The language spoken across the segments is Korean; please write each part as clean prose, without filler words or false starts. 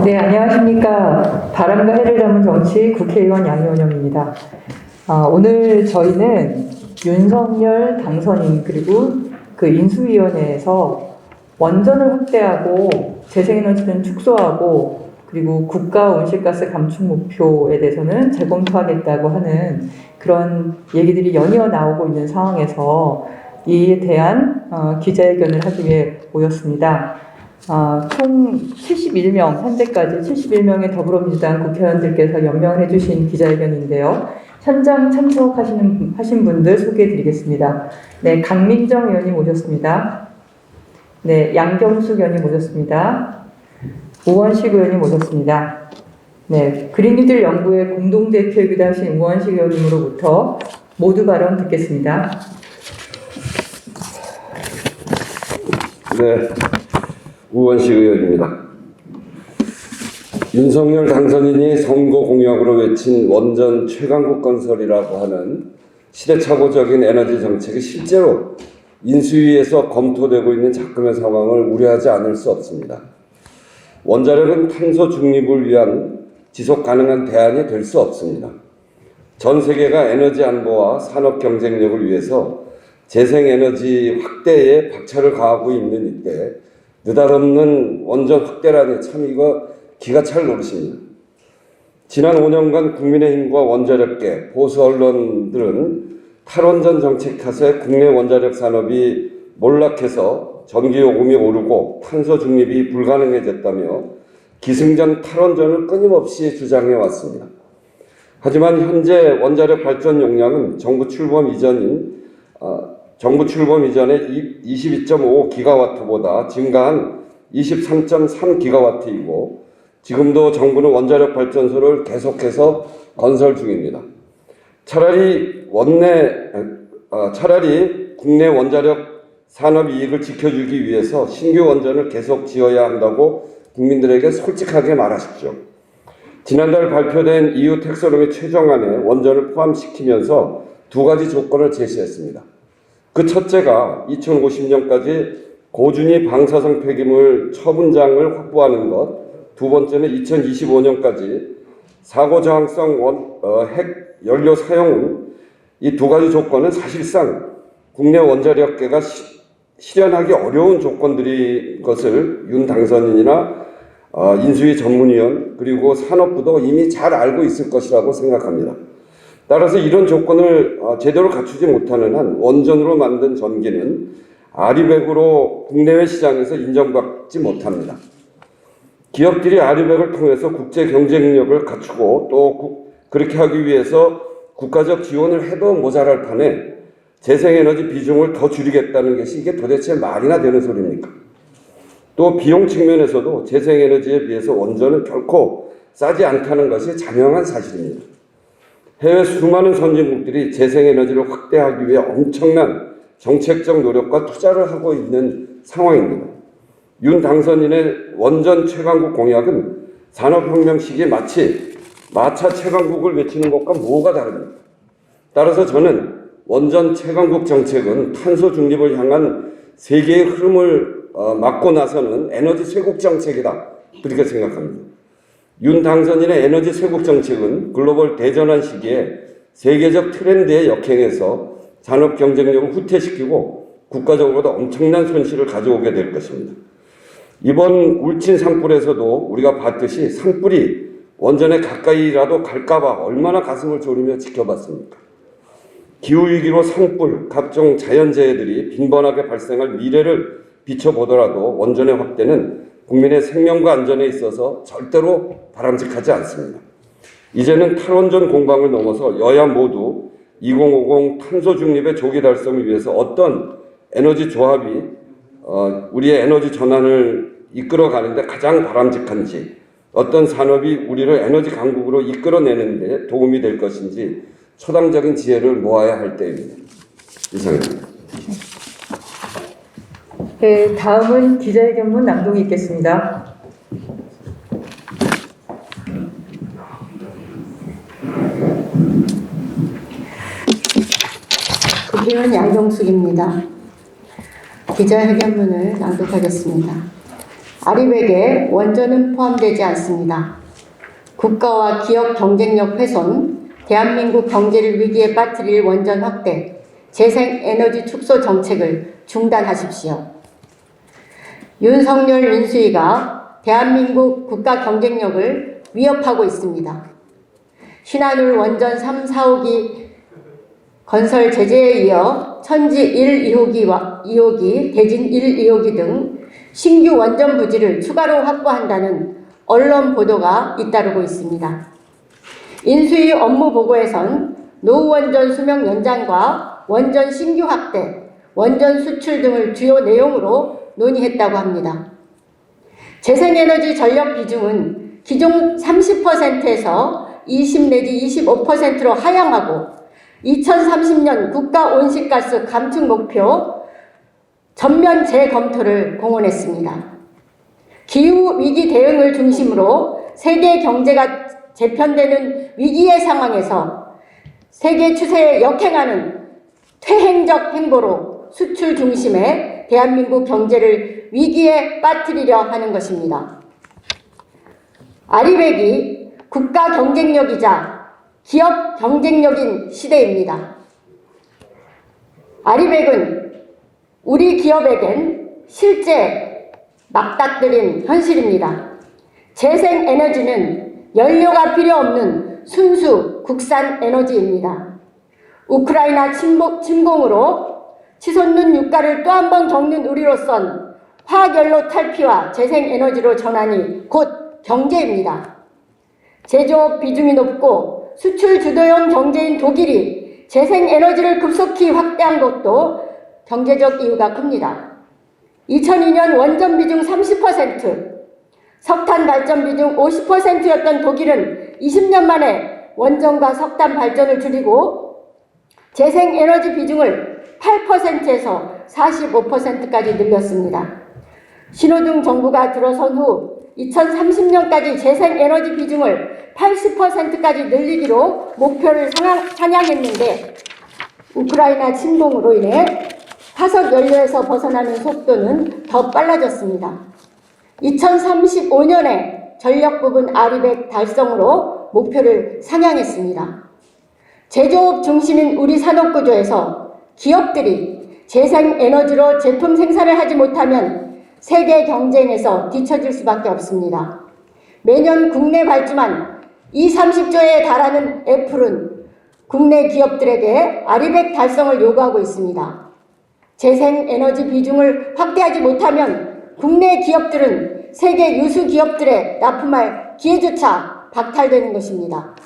네, 안녕하십니까. 바람과 해를 담은 정치 국회의원 양효은영입니다. 오늘 저희는 윤석열 당선인 그리고 그 인수위원회에서 원전을 확대하고 재생에너지는 축소하고 그리고 국가 온실가스 감축 목표에 대해서는 재검토하겠다고 하는 그런 얘기들이 연이어 나오고 있는 상황에서 이에 대한 기자회견을 하기 위해 모였습니다. 총 71명, 현재까지 71명의 더불어민주당 국회의원들께서 연명해 주신 기자회견인데요. 현장 참석하신 분들 소개해 드리겠습니다. 네, 강민정 의원님 오셨습니다. 네, 양경숙 의원님 오셨습니다. 우원식 의원님 오셨습니다. 네, 그린뉴딜 연구의 공동대표이기도 하신 우원식 의원님으로부터 모두 발언 듣겠습니다. 네, 우원식 의원입니다. 윤석열 당선인이 선거 공약으로 외친 원전 최강국 건설이라고 하는 시대착오적인 에너지 정책이 실제로 인수위에서 검토되고 있는 작금의 상황을 우려하지 않을 수 없습니다. 원자력은 탄소 중립을 위한 지속 가능한 대안이 될 수 없습니다. 전 세계가 에너지 안보와 산업 경쟁력을 위해서 재생에너지 확대에 박차를 가하고 있는 이때 느닷없는 원전 확대라니 참 이거 기가 찰 노릇입니다. 지난 5년간 국민의힘과 원자력계, 보수 언론들은 탈원전 정책 탓에 국내 원자력 산업이 몰락해서 전기요금이 오르고 탄소 중립이 불가능해졌다며 기승전 탈원전을 끊임없이 주장해 왔습니다. 하지만 현재 원자력 발전 용량은 정부 출범 이전에 22.5기가와트보다 증가한 23.3기가와트이고 지금도 정부는 원자력 발전소를 계속해서 건설 중입니다. 차라리 국내 원자력 산업 이익을 지켜주기 위해서 신규 원전을 계속 지어야 한다고 국민들에게 솔직하게 말하십시오. 지난달 발표된 EU 텍소노미 최종안에 원전을 포함시키면서 두 가지 조건을 제시했습니다. 그 첫째가 2050년까지 고준위 방사성 폐기물 처분장을 확보하는 것, 두 번째는 2025년까지 사고 저항성 핵 연료 사용은 이 두 가지 조건은 사실상 국내 원자력계가 실현하기 어려운 조건들인 것을 윤 당선인이나 인수위 전문위원 그리고 산업부도 이미 잘 알고 있을 것이라고 생각합니다. 따라서 이런 조건을 제대로 갖추지 못하는 한 원전으로 만든 전기는 아리백으로 국내외 시장에서 인정받지 못합니다. 기업들이 아리백을 통해서 국제 경쟁력을 갖추고 또 그렇게 하기 위해서 국가적 지원을 해도 모자랄 판에 재생에너지 비중을 더 줄이겠다는 것이 이게 도대체 말이나 되는 소리입니까? 또 비용 측면에서도 재생에너지에 비해서 원전은 결코 싸지 않다는 것이 자명한 사실입니다. 해외 수많은 선진국들이 재생에너지를 확대하기 위해 엄청난 정책적 노력과 투자를 하고 있는 상황입니다. 윤 당선인의 원전 최강국 공약은 산업혁명 시기에 마치 마차 최강국을 외치는 것과 뭐가 다릅니까? 따라서 저는 원전 최강국 정책은 탄소 중립을 향한 세계의 흐름을 막고 나서는 에너지 쇄국 정책이다. 그렇게 생각합니다. 윤 당선인의 에너지 쇄국 정책은 글로벌 대전환 시기에 세계적 트렌드에 역행해서 산업 경쟁력을 후퇴시키고 국가적으로도 엄청난 손실을 가져오게 될 것입니다. 이번 울진 산불에서도 우리가 봤듯이 산불이 원전에 가까이라도 갈까봐 얼마나 가슴을 졸이며 지켜봤습니까? 기후위기로 산불, 각종 자연재해들이 빈번하게 발생할 미래를 비춰보더라도 원전의 확대는 국민의 생명과 안전에 있어서 절대로 바람직하지 않습니다. 이제는 탈원전 공방을 넘어서 여야 모두 2050 탄소 중립의 조기 달성을 위해서 어떤 에너지 조합이 우리의 에너지 전환을 이끌어가는데 가장 바람직한지, 어떤 산업이 우리를 에너지 강국으로 이끌어내는 데 도움이 될 것인지 초당적인 지혜를 모아야 할 때입니다. 이상입니다. 네, 다음은 기자회견문 낭독이 있겠습니다. 국회의원 양경숙입니다. 기자회견문을 낭독하겠습니다. 아리백에 원전은 포함되지 않습니다. 국가와 기업 경쟁력 훼손, 대한민국 경제를 위기에 빠뜨릴 원전 확대, 재생에너지 축소 정책을 중단하십시오. 윤석열 윤수위가 대한민국 국가 경쟁력을 위협하고 있습니다. 신한울 원전 3, 4호기 건설 제재에 이어 천지 1, 2호기, 대진 1, 2호기 등 신규 원전 부지를 추가로 확보한다는 언론 보도가 잇따르고 있습니다. 인수위 업무 보고에선 노후 원전 수명 연장과 원전 신규 확대, 원전 수출 등을 주요 내용으로 논의했다고 합니다. 재생에너지 전력 비중은 기존 30%에서 20 내지 25%로 하향하고 2030년 국가 온실가스 감축 목표 전면 재검토를 공언했습니다. 기후위기 대응을 중심으로 세계 경제가 재편되는 위기의 상황에서 세계 추세에 역행하는 퇴행적 행보로 수출 중심의 대한민국 경제를 위기에 빠뜨리려 하는 것입니다. 아리백이 국가 경쟁력이자 기업 경쟁력인 시대입니다. 아리백은 우리 기업에겐 실제 맞닥뜨린 현실입니다. 재생에너지는 연료가 필요 없는 순수 국산 에너지입니다. 우크라이나 침공으로 치솟는 유가를 또 한 번 겪는 우리로선 화학연료 탈피와 재생에너지로 전환이 곧 경제입니다. 제조업 비중이 높고 수출 주도형 경제인 독일이 재생에너지를 급속히 확대한 것도 경제적 이유가 큽니다. 2002년 원전 비중 30%, 석탄 발전 비중 50%였던 독일은 20년 만에 원전과 석탄 발전을 줄이고 재생에너지 비중을 8%에서 45%까지 늘렸습니다. 신호등 정부가 들어선 후 2030년까지 재생에너지 비중을 80%까지 늘리기로 목표를 상향했는데 우크라이나 침공으로 인해 화석 연료에서 벗어나는 속도는 더 빨라졌습니다. 2035년에 전력 부분 아리백 달성으로 목표를 상향했습니다. 제조업 중심인 우리 산업구조에서 기업들이 재생에너지로 제품 생산을 하지 못하면 세계 경쟁에서 뒤처질 수밖에 없습니다. 매년 국내 발주만 30조에 달하는 애플은 국내 기업들에게 아리백 달성을 요구하고 있습니다. 재생에너지 비중을 확대하지 못하면 국내 기업들은 세계 유수 기업들에 납품할 기회조차 박탈되는 것입니다.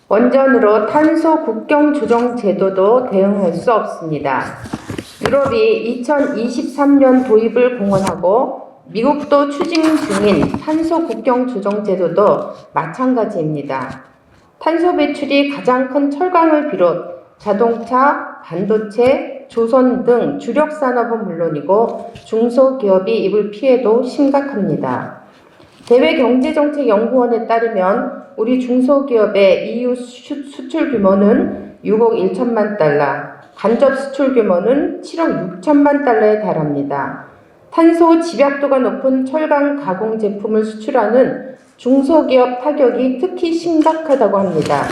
원전으로 탄소 국경 조정 제도도 대응할 수 없습니다. 유럽이 2023년 도입을 공언하고 미국도 추진 중인 탄소 국경 조정 제도도 마찬가지입니다. 탄소 배출이 가장 큰 철강을 비롯 자동차, 반도체, 조선 등 주력 산업은 물론이고 중소기업이 입을 피해도 심각합니다. 대외경제정책연구원에 따르면 우리 중소기업의 EU 수출 규모는 6억 1천만 달러, 간접 수출 규모는 7억 6천만 달러에 달합니다. 탄소 집약도가 높은 철강 가공 제품을 수출하는 중소기업 타격이 특히 심각하다고 합니다.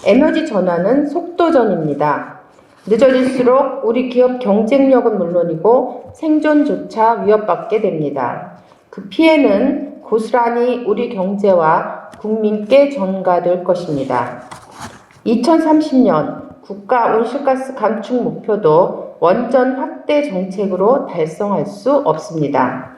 에너지 전환은 속도전입니다. 늦어질수록 우리 기업 경쟁력은 물론이고 생존조차 위협받게 됩니다. 그 피해는 고스란히 우리 경제와 국민께 전가될 것입니다. 2030년 국가 온실가스 감축 목표도 원전 확대 정책으로 달성할 수 없습니다.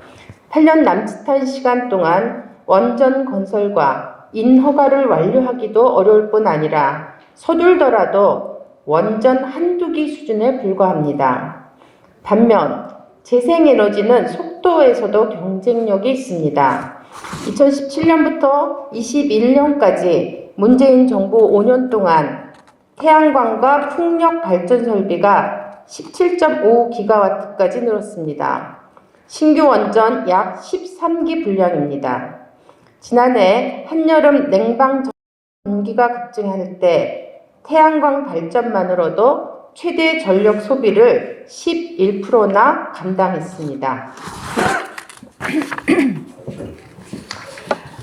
8년 남짓한 시간 동안 원전 건설과 인허가를 완료하기도 어려울 뿐 아니라 서둘더라도 원전 한두 기 수준에 불과합니다. 반면 재생에너지는 속도에서도 경쟁력이 있습니다. 2017년부터 21년까지 문재인 정부 5년 동안 태양광과 풍력 발전 설비가 17.5기가와트까지 늘었습니다. 신규 원전 약 13기 분량입니다. 지난해 한여름 냉방 전기가 급증할 때 태양광 발전만으로도 최대 전력 소비를 11%나 감당했습니다.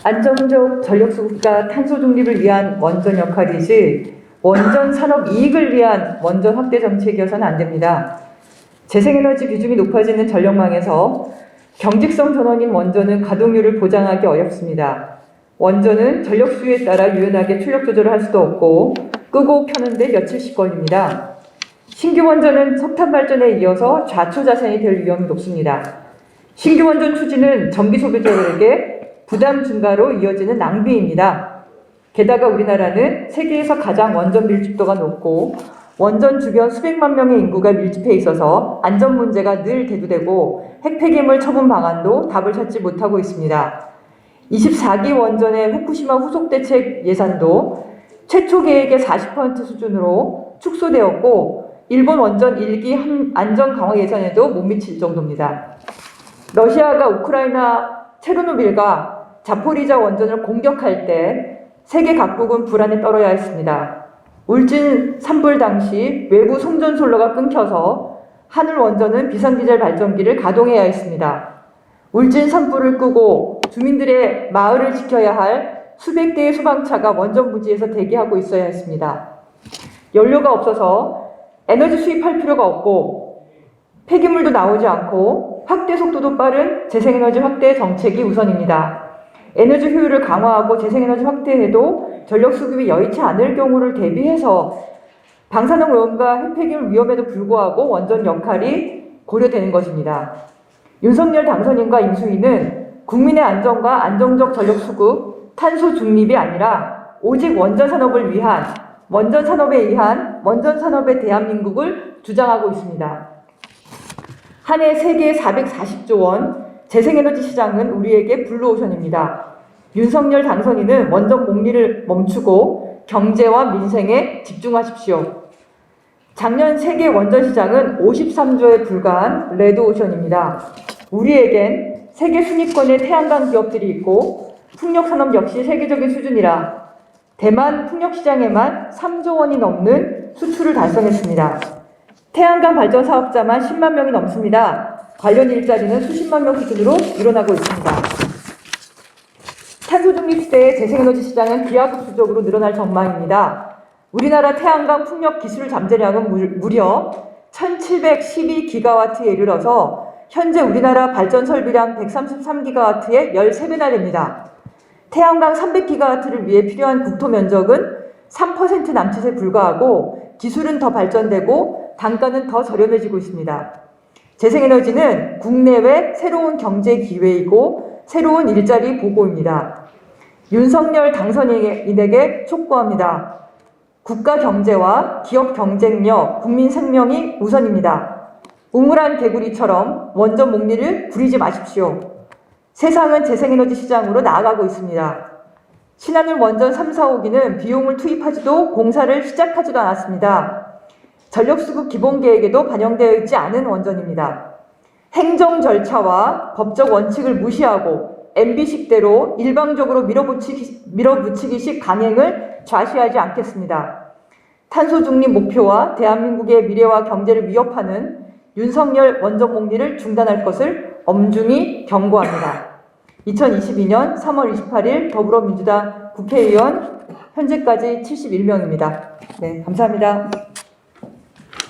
안정적 전력 수급과 탄소 중립을 위한 원전 역할이지 원전 산업 이익을 위한 원전 확대 정책이어서는 안 됩니다. 재생에너지 비중이 높아지는 전력망에서 경직성 전원인 원전은 가동률을 보장하기 어렵습니다. 원전은 전력 수요에 따라 유연하게 출력 조절을 할 수도 없고 끄고 켜는데 며칠씩 걸립니다. 신규 원전은 석탄 발전에 이어서 좌초자산이 될 위험이 높습니다. 신규 원전 추진은 전기 소비자들에게 부담 증가로 이어지는 낭비입니다. 게다가 우리나라는 세계에서 가장 원전 밀집도가 높고 원전 주변 수백만 명의 인구가 밀집해 있어서 안전 문제가 늘 대두되고 핵폐기물 처분 방안도 답을 찾지 못하고 있습니다. 24기 원전의 후쿠시마 후속 대책 예산도 최초 계획의 40% 수준으로 축소되었고 일본 원전 1기 안전 강화 예산에도 못 미칠 정도입니다. 러시아가 우크라이나 체르노빌과 자포리자 원전을 공격할 때 세계 각국은 불안에 떨어야 했습니다. 울진 산불 당시 외부 송전 솔로가 끊겨서 하늘 원전은 비상디젤 발전기를 가동해야 했습니다. 울진 산불을 끄고 주민들의 마을을 지켜야 할 수백 대의 소방차가 원전 부지에서 대기하고 있어야 했습니다. 연료가 없어서 에너지 수입할 필요가 없고 폐기물도 나오지 않고 확대 속도도 빠른 재생에너지 확대 정책이 우선입니다. 에너지 효율을 강화하고 재생에너지 확대해도 전력 수급이 여의치 않을 경우를 대비해서 방사능 오염과 핵폐기물 위험에도 불구하고 원전 역할이 고려되는 것입니다. 윤석열 당선인과 인수위는 국민의 안전과 안정적 전력 수급, 탄소 중립이 아니라 오직 원전 산업을 위한, 원전 산업에 의한 원전 산업의 대한민국을 주장하고 있습니다. 한 해 세계 440조 원 재생에너지 시장은 우리에게 블루오션입니다. 윤석열 당선인은 원전 목리를 멈추고 경제와 민생에 집중하십시오. 작년 세계 원전 시장은 53조에 불과한 레드오션입니다. 우리에겐 세계 순위권의 태양광 기업들이 있고 풍력산업 역시 세계적인 수준이라 대만 풍력시장에만 3조 원이 넘는 수출을 달성했습니다. 태양광 발전 사업자만 10만 명이 넘습니다. 관련 일자리는 수십만 명 수준으로 늘어나고 있습니다. 탄소 중립 시대의 재생에너지 시장은 기하급수적으로 늘어날 전망입니다. 우리나라 태양광 풍력 기술 잠재량은 무려 1712기가와트에 이르러서 현재 우리나라 발전 설비량 133기가와트의 13배나 됩니다. 태양광 300기가와트를 위해 필요한 국토 면적은 3% 남짓에 불과하고 기술은 더 발전되고 단가는 더 저렴해지고 있습니다. 재생에너지는 국내외 새로운 경제 기회이고 새로운 일자리 보고입니다. 윤석열 당선인에게 촉구합니다. 국가 경제와 기업 경쟁력, 국민 생명이 우선입니다. 우물안 개구리처럼 원전 목리를 부리지 마십시오. 세상은 재생에너지 시장으로 나아가고 있습니다. 신한울 원전 3, 4호기는 비용을 투입하지도 공사를 시작하지도 않았습니다. 전력수급 기본계획에도 반영되어 있지 않은 원전입니다. 행정 절차와 법적 원칙을 무시하고 MB식대로 일방적으로 밀어붙이기식 강행을 좌시하지 않겠습니다. 탄소 중립 목표와 대한민국의 미래와 경제를 위협하는 윤석열 원전 목리를 중단할 것을 엄중히 경고합니다. 2022년 3월 28일 더불어민주당 국회의원 현재까지 71명입니다. 네, 감사합니다.